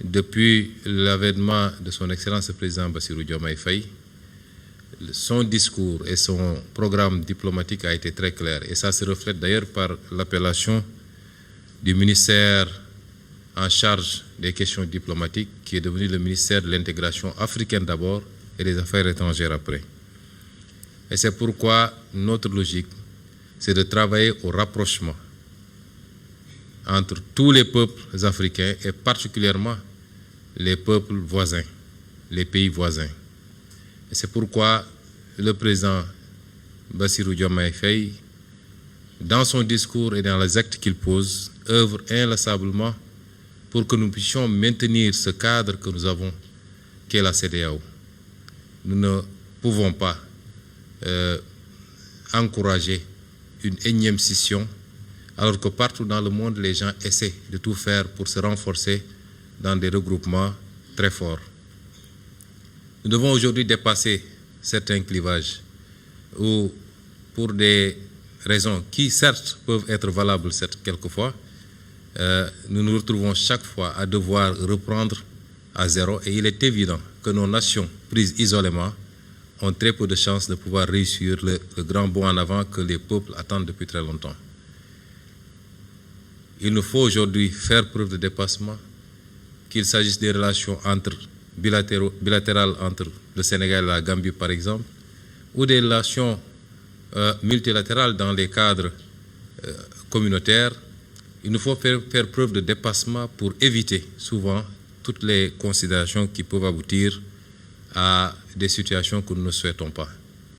depuis l'avènement de son Excellence le Président Bassirou Diomaye Faye, son discours et son programme diplomatique a été très clair. Et ça se reflète d'ailleurs par l'appellation du ministère en charge des questions diplomatiques, qui est devenu le ministère de l'intégration africaine d'abord et des affaires étrangères après. Et c'est pourquoi notre logique, c'est de travailler au rapprochement entre tous les peuples africains et particulièrement les peuples voisins, les pays voisins. Et c'est pourquoi le président Bassirou Diomaye Faye, dans son discours et dans les actes qu'il pose, œuvre inlassablement pour que nous puissions maintenir ce cadre que nous avons, qu'est la CEDEAO. Nous ne pouvons pas encourager une énième scission, alors que partout dans le monde, les gens essaient de tout faire pour se renforcer dans des regroupements très forts. Nous devons aujourd'hui dépasser certains clivages où, pour des raisons qui certes peuvent être valables quelquefois, nous nous retrouvons chaque fois à devoir reprendre à zéro, et il est évident que nos nations prises isolément ont très peu de chances de pouvoir réussir le grand bond en avant que les peuples attendent depuis très longtemps. Il nous faut aujourd'hui faire preuve de dépassement, qu'il s'agisse des relations bilatérales entre le Sénégal et la Gambie par exemple, ou des relations multilatérales dans les cadres communautaires. Il nous faut faire preuve de dépassement pour éviter souvent toutes les considérations qui peuvent aboutir à des situations que nous ne souhaitons pas.